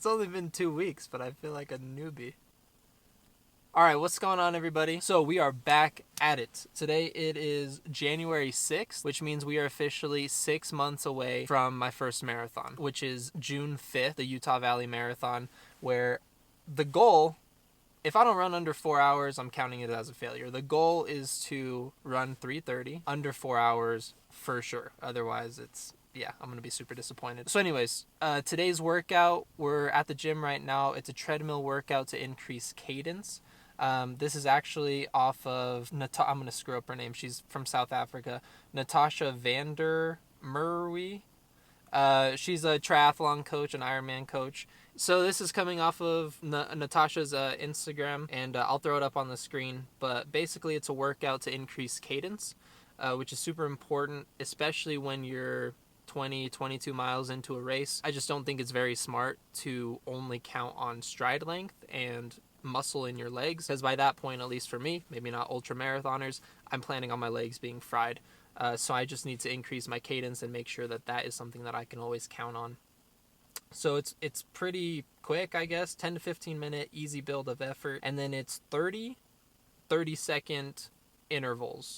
It's only been 2 weeks, but I feel like a newbie. All right, what's going on, everybody? So we are back at it. Today it is January 6th, which means we are officially 6 months away from my first marathon, which is June 5th, the Utah Valley Marathon, where the goal, if I don't run under 4 hours, I'm counting it as a failure. The goal is to run 3:30 under 4 hours for sure. Otherwise, I'm going to be super disappointed. So anyways, today's workout, we're at the gym right now. It's a treadmill workout to increase cadence. This is actually off of, I'm going to screw up her name. She's from South Africa. Natasha Vander Merwe. She's a triathlon coach, an Ironman coach. So this is coming off of Natasha's Instagram, and I'll throw it up on the screen. But basically, it's a workout to increase cadence, which is super important, especially when you're 22 miles into a race. I just don't think it's very smart to only count on stride length and muscle in your legs, because by that point, at least for me, maybe not ultra marathoners, I'm planning on my legs being fried. So I just need to increase my cadence and make sure that that is something that I can always count on. So it's pretty quick, I guess, 10 to 15 minute easy build of effort, and then it's 30-second intervals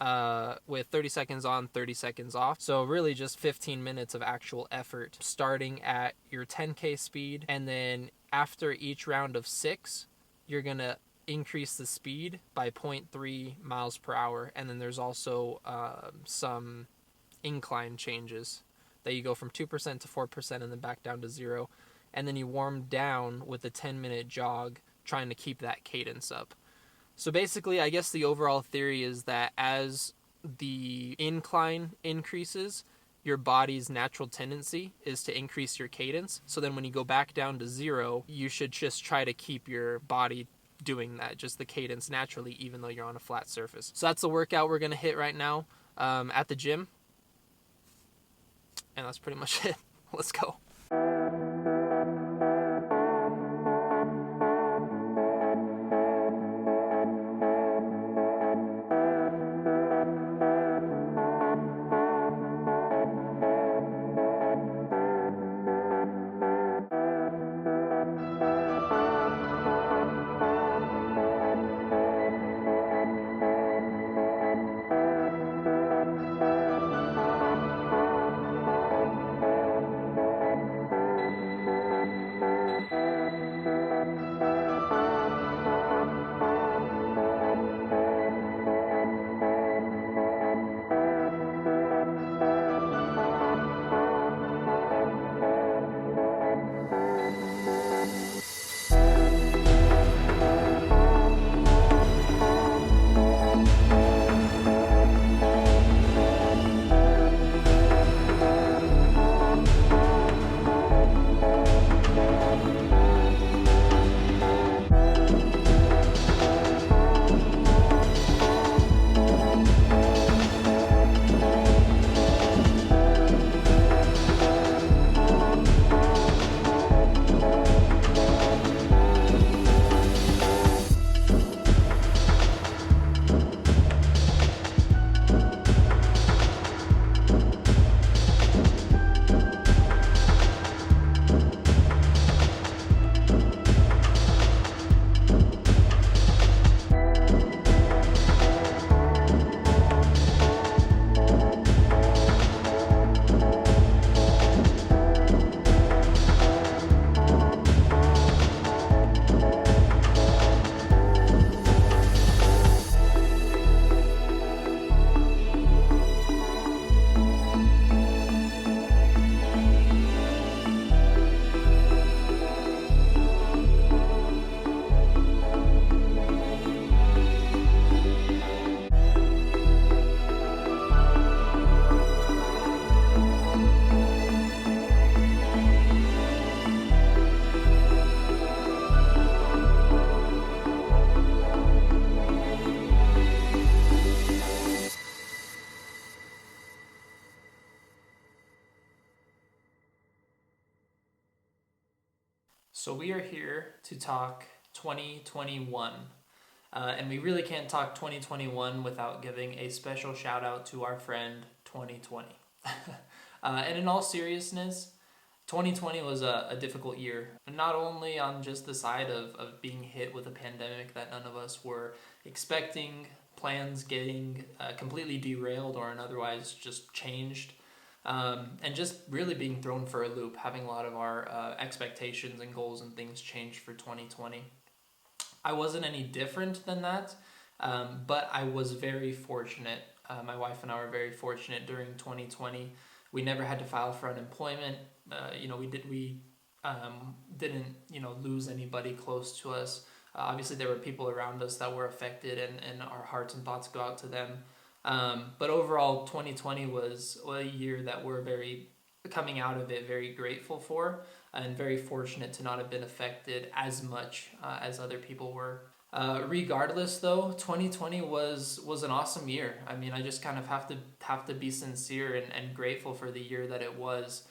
with 30 seconds on, 30 seconds off. So really just 15 minutes of actual effort, starting at your 10K speed, and then after each round of 6, you're going to increase the speed by 0.3 miles per hour. And then there's also some incline changes that you go from 2% to 4% and then back down to 0. And then you warm down with a 10-minute jog, trying to keep that cadence up. So basically, I guess the overall theory is that as the incline increases, your body's natural tendency is to increase your cadence. So then when you go back down to 0, you should just try to keep your body doing that, just the cadence naturally, even though you're on a flat surface. So that's the workout we're going to hit right now at the gym. And that's pretty much it. Let's go. So we are here to talk 2021. And we really can't talk 2021 without giving a special shout out to our friend 2020. And in all seriousness, 2020 was a difficult year, not only on just the side of being hit with a pandemic that none of us were expecting, plans getting completely derailed or otherwise just changed, and just really being thrown for a loop, having a lot of our expectations and goals and things changed for 2020. I wasn't any different than that, but I was very fortunate. My wife and I were very fortunate during 2020. We never had to file for unemployment. We didn't lose anybody close to us. Obviously, there were people around us that were affected, and our hearts and thoughts go out to them. But overall, 2020 was a year that we're coming out of it very grateful for, and very fortunate to not have been affected as much as other people were. Regardless, though, 2020 was an awesome year. I mean, I just kind of have to be sincere and grateful for the year that it was.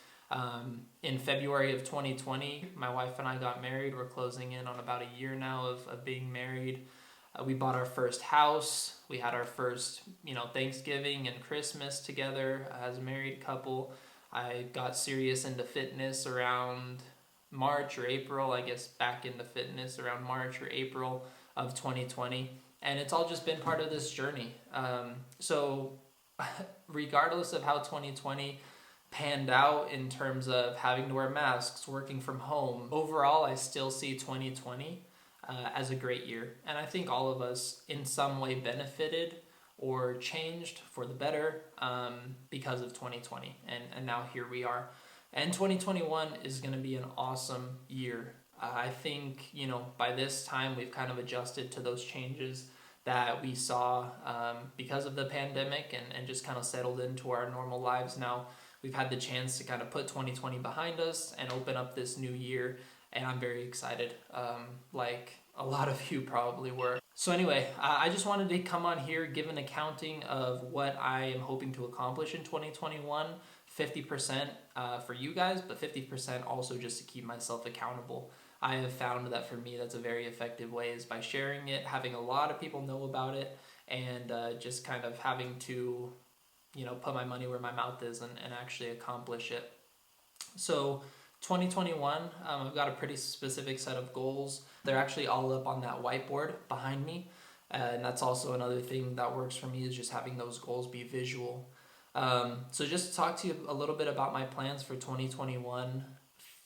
In February of 2020, my wife and I got married. We're closing in on about a year now of being married. We bought our first house. We had our first, Thanksgiving and Christmas together as a married couple. I got serious into fitness around March or April, I guess back into fitness around March or April of 2020. And it's all just been part of this journey. So regardless of how 2020 panned out in terms of having to wear masks, working from home, overall I still see 2020 as a great year. And I think all of us in some way benefited or changed for the better because of 2020. And now here we are. And 2021 is going to be an awesome year. I think, by this time we've kind of adjusted to those changes that we saw because of the pandemic and just kind of settled into our normal lives now. We've had the chance to kind of put 2020 behind us and open up this new year. And I'm very excited, like a lot of you probably were. So anyway, I just wanted to come on here, give an accounting of what I am hoping to accomplish in 2021. 50% for you guys, but 50% also just to keep myself accountable. I have found that for me, that's a very effective way, is by sharing it, having a lot of people know about it, and just kind of having to, put my money where my mouth is and actually accomplish it. So 2021, I've got a pretty specific set of goals. They're actually all up on that whiteboard behind me. And that's also another thing that works for me, is just having those goals be visual. So just to talk to you a little bit about my plans for 2021.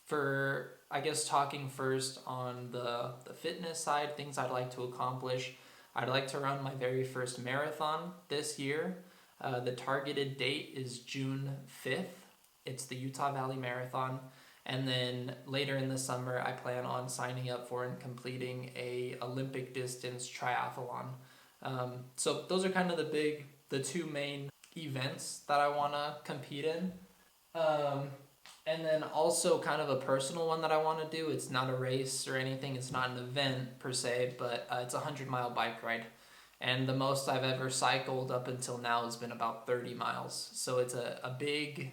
For, I guess, talking first on the fitness side, things I'd like to accomplish. I'd like to run my very first marathon this year. The targeted date is June 5th. It's the Utah Valley Marathon. And then later in the summer, I plan on signing up for and completing a Olympic distance triathlon. So those are kind of the two main events that I want to compete in. And then also kind of a personal one that I want to do. It's not a race or anything. It's not an event per se, but it's a 100-mile bike ride. And the most I've ever cycled up until now has been about 30 miles. So it's a big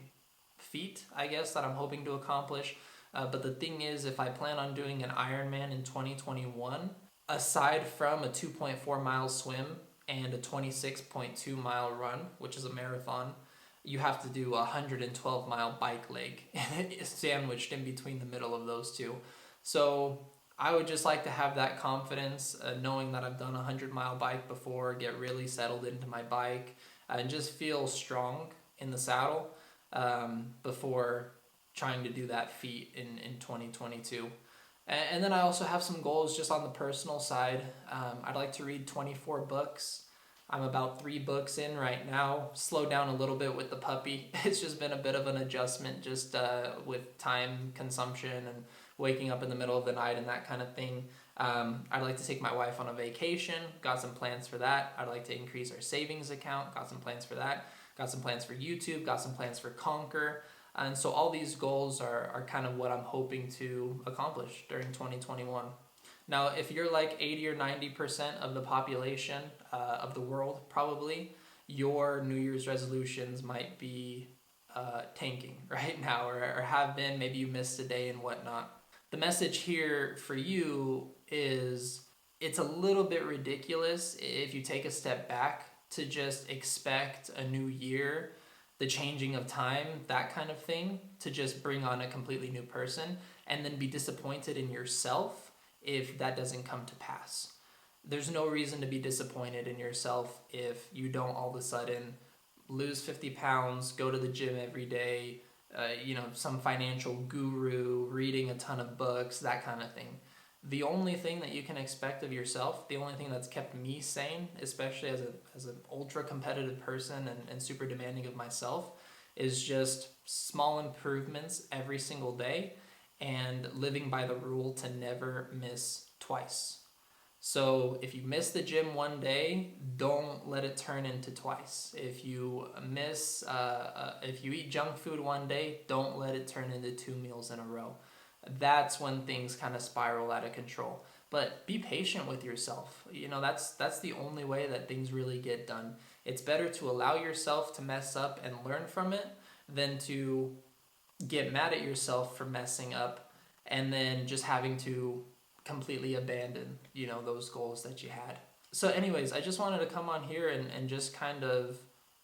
feat, I guess, that I'm hoping to accomplish. But the thing is, if I plan on doing an Ironman in 2021, aside from a 2.4 mile swim and a 26.2 mile run, which is a marathon, you have to do a 112 mile bike leg sandwiched in between the middle of those two. So I would just like to have that confidence, knowing that I've done a 100-mile bike before, get really settled into my bike, and just feel strong in the saddle before trying to do that feat in 2022. And then I also have some goals just on the personal side. I'd like to read 24 books. I'm about 3 books in right now. Slowed down a little bit with the puppy. It's just been a bit of an adjustment just with time consumption and waking up in the middle of the night and that kind of thing. I'd like to take my wife on a vacation. Got some plans for that. I'd like to increase our savings account. Got some plans for that. Got some plans for YouTube. Got some plans for Conquer. And so all these goals are kind of what I'm hoping to accomplish during 2021. Now, if you're like 80 or 90% of the population of the world, probably, your New Year's resolutions might be tanking right now or have been. Maybe you missed a day and whatnot. The message here for you is it's a little bit ridiculous if you take a step back to just expect a new year the changing of time, that kind of thing, to just bring on a completely new person, and then be disappointed in yourself if that doesn't come to pass. There's no reason to be disappointed in yourself if you don't all of a sudden lose 50 pounds, go to the gym every day, some financial guru, reading a ton of books, that kind of thing. The only thing that you can expect of yourself, the only thing that's kept me sane, especially as an ultra competitive person and super demanding of myself, is just small improvements every single day and living by the rule to never miss twice. So if you miss the gym one day, don't let it turn into twice. If you if you eat junk food one day, don't let it turn into 2 meals in a row. That's when things kind of spiral out of control. But be patient with yourself. That's the only way that things really get done. It's better to allow yourself to mess up and learn from it than to get mad at yourself for messing up and then just having to completely abandon, those goals that you had. So anyways, I just wanted to come on here and just kind of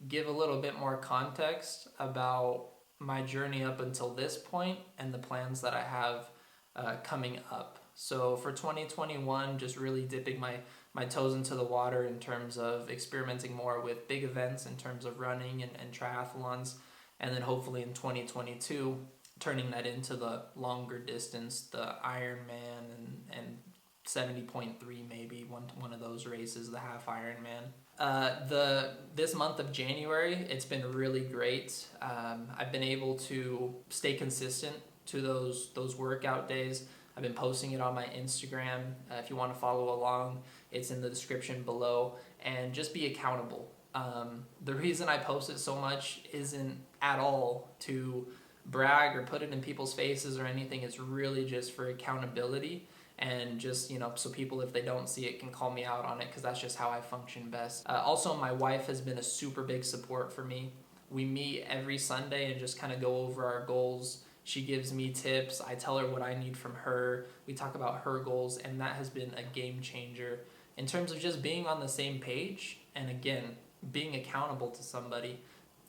give a little bit more context about my journey up until this point and the plans that I have coming up. So for 2021, just really dipping my toes into the water in terms of experimenting more with big events in terms of running and triathlons. And then hopefully in 2022, turning that into the longer distance, the Ironman and 70.3 maybe, one of those races, the half Ironman. This month of January, it's been really great. I've been able to stay consistent to those workout days. I've been posting it on my Instagram. If you want to follow along, it's in the description below. And just be accountable. The reason I post it so much isn't at all to brag or put it in people's faces or anything. It's really just for accountability and just, so people, if they don't see it, can call me out on it, because that's just how I function best. Also, my wife has been a super big support for me. We meet every Sunday and just kind of go over our goals. She gives me tips. I tell her what I need from her. We talk about her goals, and that has been a game changer in terms of just being on the same page and, again, being accountable to somebody.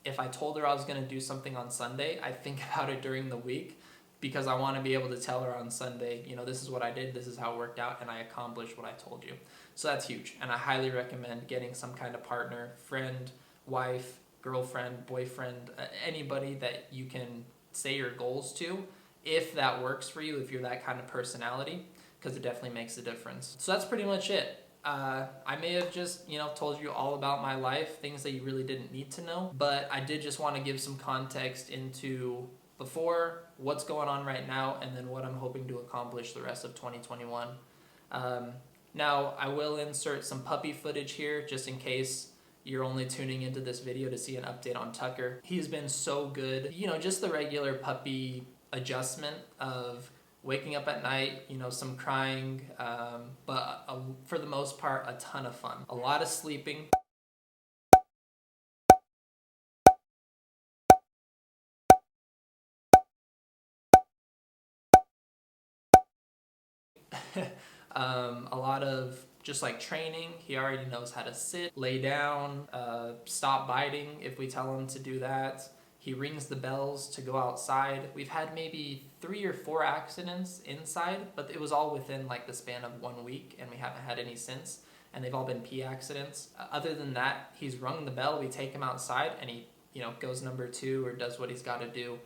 If I told her I was going to do something on Sunday, I think about it during the week, because I want to be able to tell her on Sunday, this is what I did, this is how it worked out, and I accomplished what I told you. So that's huge, and I highly recommend getting some kind of partner, friend, wife, girlfriend, boyfriend, anybody that you can say your goals to, if that works for you, if you're that kind of personality, because it definitely makes a difference. So that's pretty much it. I may have just, told you all about my life, things that you really didn't need to know, but I did just want to give some context into before, what's going on right now, and then what I'm hoping to accomplish the rest of 2021. Now, I will insert some puppy footage here, just in case you're only tuning into this video to see an update on Tucker. He's been so good. Just the regular puppy adjustment of waking up at night, some crying, but for the most part, a ton of fun. A lot of sleeping. A lot of just like training. He already knows how to sit, lay down, stop biting if we tell him to do that. He rings the bells to go outside. We've had maybe 3 or 4 accidents inside, but it was all within like the span of 1 week, and we haven't had any since, and they've all been pee accidents. Other than that, he's rung the bell, we take him outside, and he goes number 2 or does what he's got to do.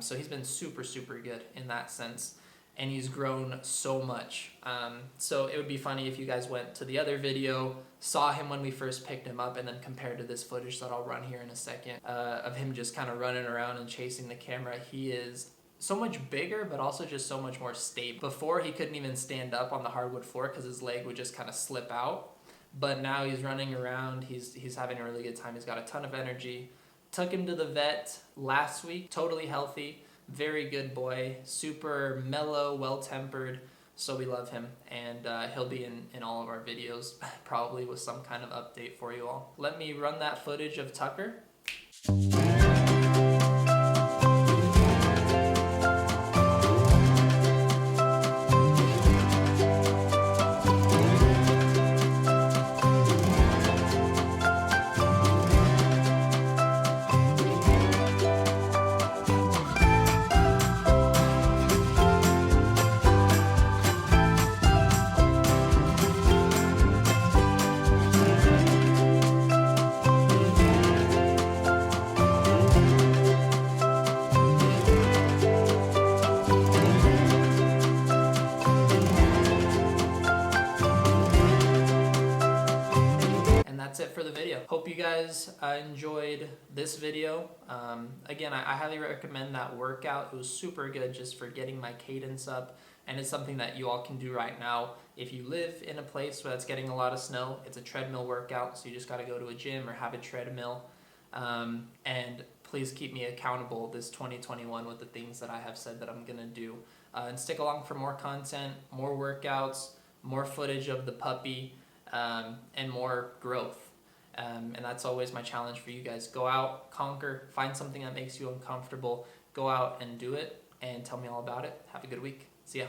So he's been super, super good in that sense. And he's grown so much. So it would be funny if you guys went to the other video, saw him when we first picked him up, and then compared to this footage that I'll run here in a second, of him just kind of running around and chasing the camera. He is so much bigger, but also just so much more stable. Before, he couldn't even stand up on the hardwood floor because his leg would just kind of slip out. But now he's running around, he's having a really good time. He's got a ton of energy. Took him to the vet last week, totally healthy. Very good boy, super mellow, well-tempered, so we love him, and he'll be in all of our videos, probably with some kind of update for you all. Let me run that footage of Tucker. it for the video. Hope you guys enjoyed this video. Again, I highly recommend that workout. It was super good just for getting my cadence up, and it's something that you all can do right now. If you live in a place where it's getting a lot of snow, it's a treadmill workout, so you just got to go to a gym or have a treadmill. And please keep me accountable this 2021 with the things that I have said that I'm going to do. And stick along for more content, more workouts, more footage of the puppy, and more growth. And that's always my challenge for you guys. Go out, conquer, find something that makes you uncomfortable, go out and do it, and tell me all about it. Have a good week. See ya.